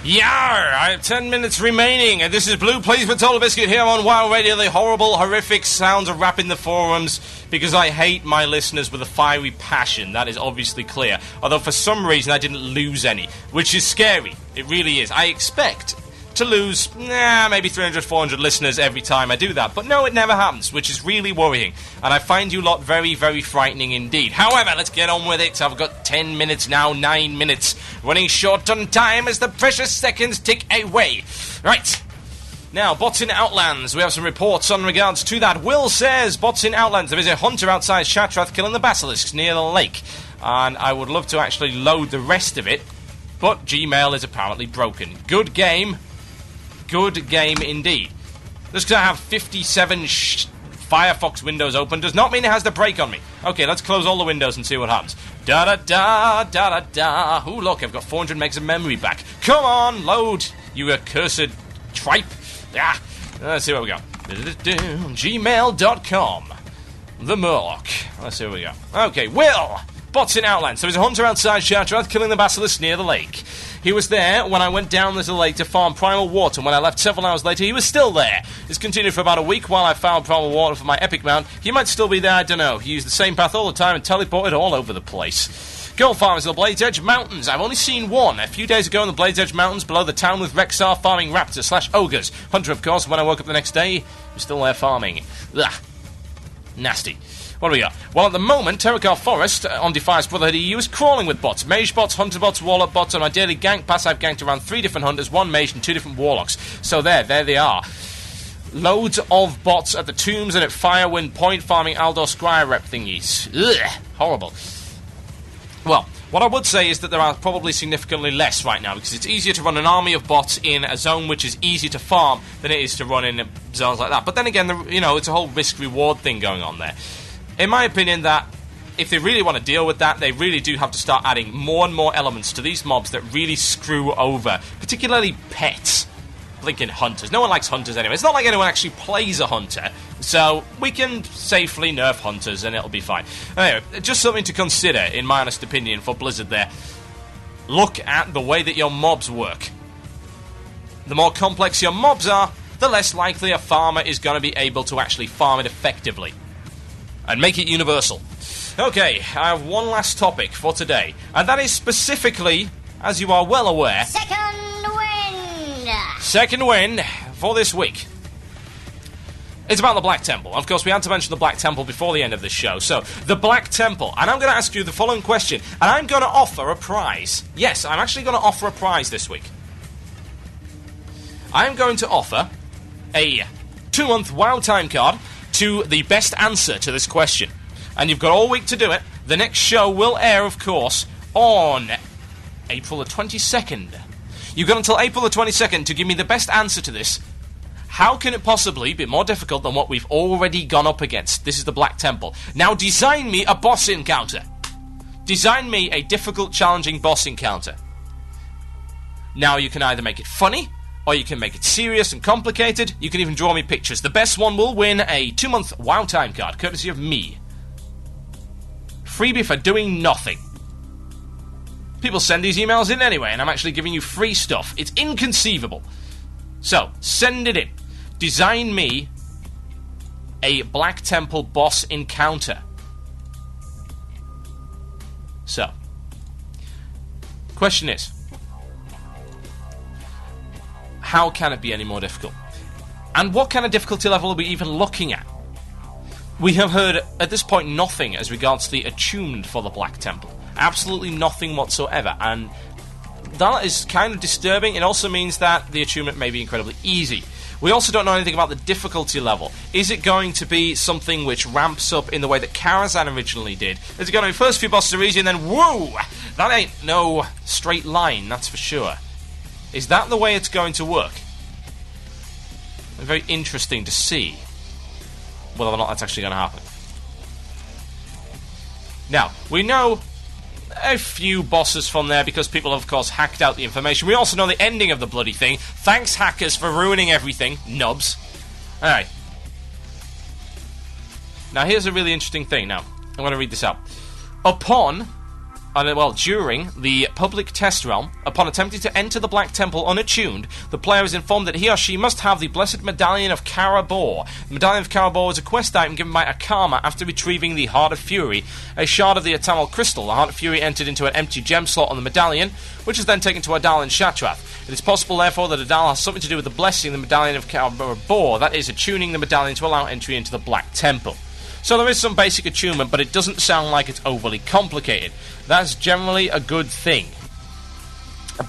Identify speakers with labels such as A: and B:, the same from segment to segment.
A: Yar! I have 10 minutes remaining, and this is Blue Plays with Total Biscuit here on WoW Radio, the horrible, horrific sounds of rap in the forums, because I hate my listeners with a fiery passion. That is obviously clear. Although for some reason I didn't lose any, which is scary. It really is. I expect to lose, maybe 300, 400 listeners every time I do that. But no, it never happens, which is really worrying. And I find you lot very, very frightening indeed. However, let's get on with it. I've got 10 minutes now, 9 minutes. Running short on time as the precious seconds tick away. Right. Now, bots in Outlands. We have some reports on regards to that. Will says, bots in Outlands. There is a hunter outside Shatrath killing the basilisks near the lake. And I would love to actually load the rest of it. But Gmail is apparently broken. Good game. Good game indeed. Just because I have 57 Firefox windows open does not mean it has to break on me. Okay, let's close all the windows and see what happens. Da-da-da, da-da-da. Ooh, look, I've got 400 megs of memory back. Come on, load, you accursed tripe. Ah, let's see what we got. Gmail.com. The Murloc. Let's see what we got. Okay, Will. Bots in Outland. So there's a hunter outside Shatrath killing the basilisk near the lake. He was there when I went down to the lake to farm primal water, and when I left several hours later, he was still there. This continued for about a week while I found primal water for my epic mount. He might still be there, I don't know. He used the same path all the time and teleported all over the place. Gold farmers in the Blades Edge Mountains. I've only seen one. A few days ago in the Blades Edge Mountains below the town with Rexar farming raptors / ogres. Hunter, of course. When I woke up the next day, he was still there farming. Ugh. Nasty. What do we got? Well, at the moment, Terracar Forest on Defiance Brotherhood EU is crawling with bots. Mage bots, Hunter bots, Warlock bots. On my daily gank pass, I've ganked around 3 different Hunters, 1 Mage and 2 different Warlocks. So there they are. Loads of bots at the tombs and at Firewind Point farming Aldor Scryer rep thingies. Ugh, horrible. Well, what I would say is that there are probably significantly less right now, because it's easier to run an army of bots in a zone which is easy to farm than it is to run in zones like that. But then again, it's a whole risk-reward thing going on there. In my opinion, that if they really want to deal with that, they really do have to start adding more and more elements to these mobs that really screw over, particularly pets. Blinking hunters. No one likes hunters anyway. It's not like anyone actually plays a hunter, so we can safely nerf hunters and it'll be fine. Anyway, just something to consider, in my honest opinion, for Blizzard there. Look at the way that your mobs work. The more complex your mobs are, the less likely a farmer is going to be able to actually farm it effectively. And make it universal. Okay, I have one last topic for today, and that is specifically, as you are well aware... Second win for this week. It's about the Black Temple. Of course, we had to mention the Black Temple before the end of this show. So, the Black Temple. And I'm going to ask you the following question. And I'm going to offer a prize. Yes, I'm actually going to offer a prize this week. I'm going to offer a 2-month WoW time card to the best answer to this question. And you've got all week to do it. The next show will air, of course, on April the 22nd. You've got until April the 22nd to give me the best answer to this. How can it possibly be more difficult than what we've already gone up against? This is the Black Temple. Now design me a boss encounter. Design me a difficult, challenging boss encounter. Now you can either make it funny, or you can make it serious and complicated. You can even draw me pictures. The best one will win a 2-month WoW time card, courtesy of me. Freebie for doing nothing. People send these emails in anyway, and I'm actually giving you free stuff. It's inconceivable. So, send it in. Design me a Black Temple boss encounter. So, question is, how can it be any more difficult? And what kind of difficulty level are we even looking at? We have heard, at this point, nothing as regards to the attuned for the Black Temple. Absolutely nothing whatsoever, and that is kind of disturbing. It also means that the attunement may be incredibly easy. We also don't know anything about the difficulty level. Is it going to be something which ramps up in the way that Karazhan originally did? Is it going to be first few bosses are easy and then, whoa! That ain't no straight line, that's for sure. Is that the way it's going to work? Very interesting to see whether or not that's actually going to happen. Now, we know a few bosses from there because people have, of course, hacked out the information. We also know the ending of the bloody thing. Thanks, hackers, for ruining everything. Nubs. Alright. Now, here's a really interesting thing. Now, I'm going to read this out. Upon during the public test realm, upon attempting to enter the Black Temple unattuned, the player is informed that he or she must have the Blessed Medallion of Karabor. The Medallion of Karabor is a quest item given by Akama after retrieving the Heart of Fury, a shard of the Atamal Crystal. The Heart of Fury entered into an empty gem slot on the medallion, which is then taken to Adal in Shatrath. It is possible, therefore, that Adal has something to do with the blessing the Medallion of Karabor, that is, attuning the medallion to allow entry into the Black Temple. So there is some basic attunement, but it doesn't sound like it's overly complicated. That's generally a good thing.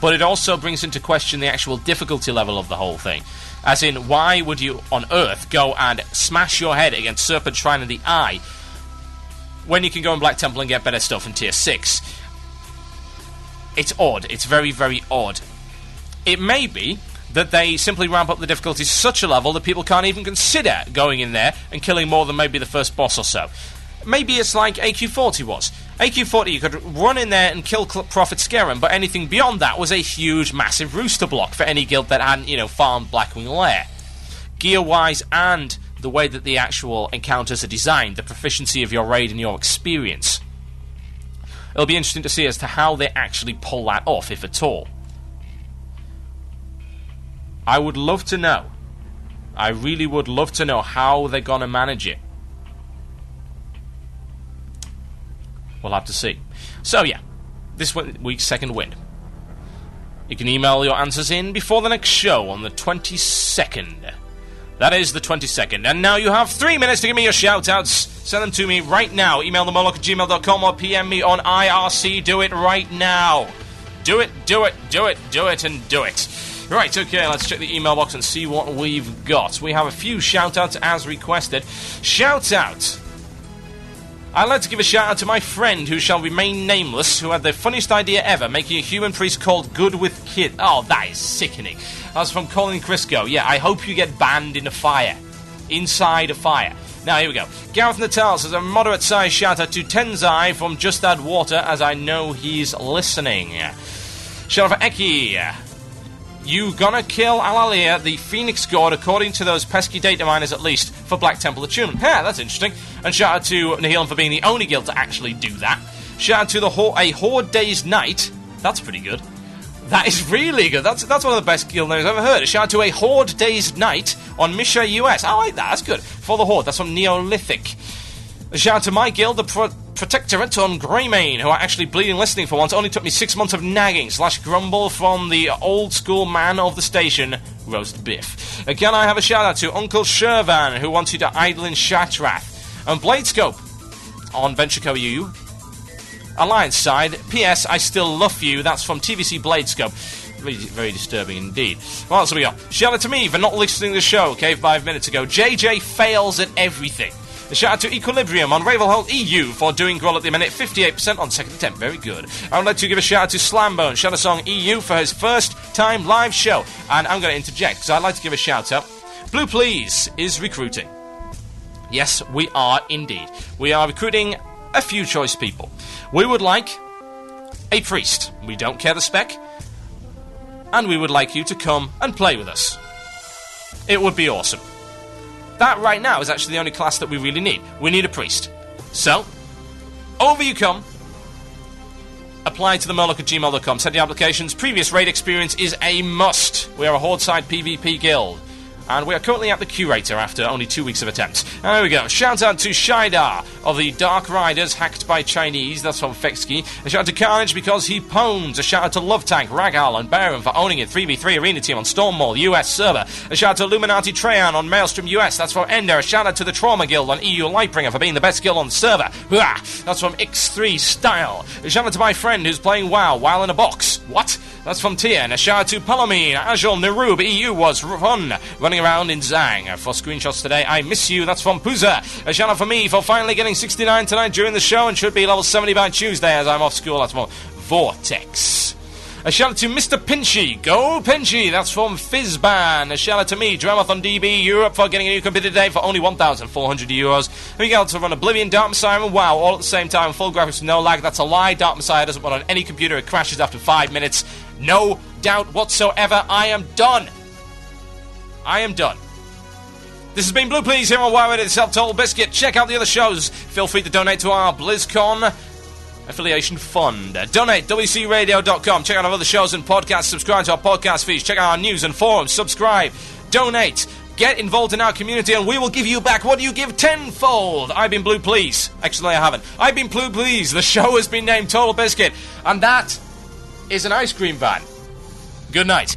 A: But it also brings into question the actual difficulty level of the whole thing. As in, why would you on Earth go and smash your head against Serpent Shrine of the Eye when you can go in Black Temple and get better stuff in Tier 6? It's odd. It's very, very odd. It may be that they simply ramp up the difficulty to such a level that people can't even consider going in there and killing more than maybe the first boss or so. Maybe it's like AQ40 was. AQ40, you could run in there and kill Prophet Scarab, but anything beyond that was a huge, massive rooster block for any guild that hadn't, farmed Blackwing Lair. Gear-wise and the way that the actual encounters are designed, the proficiency of your raid and your experience. It'll be interesting to see as to how they actually pull that off, if at all. I would love to know. I really would love to know how they're going to manage it. We'll have to see. So, yeah. This week's Second Wind. You can email your answers in before the next show on the 22nd. That is the 22nd. And now you have 3 minutes to give me your shout-outs. Send them to me right now. Email themoloch@gmail.com or PM me on IRC. Do it right now. Do it, and do it. Right, okay, let's check the email box and see what we've got. We have a few shout-outs as requested. Shout-out! I'd like to give a shout-out to my friend, who shall remain nameless, who had the funniest idea ever, making a human priest called Good with Kid. Oh, that is sickening. That's from Colin Crisco. Yeah, I hope you get banned in a fire. Inside a fire. Now, here we go. Gareth Natal says a moderate-sized shout-out to Tenzai from Just Add Water, as I know he's listening. Shout-out for Eki. You gonna kill Alalia, the Phoenix God, according to those pesky data miners at least, for Black Temple Attunement. Yeah, that's interesting. And shout out to Nihilum for being the only guild to actually do that. Shout out to a Horde Day's Night. That's pretty good. That is really good. That's one of the best guild names I've ever heard. Shout out to a Horde Day's Night on Misha US. I like that. That's good. For the Horde. That's from Neolithic. A shout out to my guild, the Protectorate on Greymane, who are actually bleeding listening for once. Only took me 6 months of nagging / grumble from the old school man of the station, Roast Biff. Again, I have a shout out to Uncle Shervan, who wants you to idle in Shatrath. And Bladescope on Venture Co. EU. Alliance side, P.S. I still love you. That's from TVC Bladescope. Very, very disturbing indeed. What else have we got? Shout out to me for not listening to the show, okay, 5 minutes ago. JJ fails at everything. A shout out to Equilibrium on Ravenhold EU for doing Growl at the minute, 58% on second attempt. Very good. I would like to give a shout out to Slambone, Shadowsong EU for his first time live show. And I'm going to interject because I'd like to give a shout out. Blue Please is recruiting. Yes, we are indeed. We are recruiting a few choice people. We would like a priest. We don't care the spec. And we would like you to come and play with us. It would be awesome. That right now is actually the only class that we really need. We need a priest. So, over you come. Apply to themurloc@gmail.com. Send your applications. Previous raid experience is a must. We are a Horde-side PvP guild. And we are currently at the curator after only 2 weeks of attempts. And there we go. Shout out to Shaidar of the Dark Riders hacked by Chinese. That's from Fexkey. A shout out to Carnage because he pwns. A shout out to Love Tank, Ragal, and Baron for owning it. 3v3 arena team on Stormmall, US server. A shout out to Illuminati Treyan on Maelstrom US. That's from Ender. A shout out to the Trauma Guild on EU Lightbringer for being the best guild on the server. That's from X3 Style. A shout out to my friend who's playing WoW while in a box. What? That's from Tien. A shout out to Palomine. Ajol Nerub EU was fun running around in Zang. For screenshots today, I miss you. That's from Pooza. A shout out for me for finally getting 69 tonight during the show and should be level 70 by Tuesday as I'm off school. That's from Vortex. A shout out to Mr. Pinchy. Go Pinchy. That's from Fizzban. A shout out to me, Dramath on DB Europe for getting a new computer today for only €1,400. We got to run Oblivion, Dark Messiah, and WoW all at the same time. Full graphics, no lag. That's a lie. Dark Messiah doesn't run on any computer. It crashes after 5 minutes. No doubt whatsoever. I am done. I am done. This has been Blue Please here on WoW. It's Self-Told Biscuit. Check out the other shows. Feel free to donate to our BlizzCon Affiliation Fund. Donate, wcradio.com. Check out our other shows and podcasts. Subscribe to our podcast feeds. Check out our news and forums. Subscribe. Donate. Get involved in our community and we will give you back what you give tenfold. I've been Blue Please. Actually, I haven't. I've been Blue Please. The show has been named Total Biscuit. And that is an ice cream van. Good night.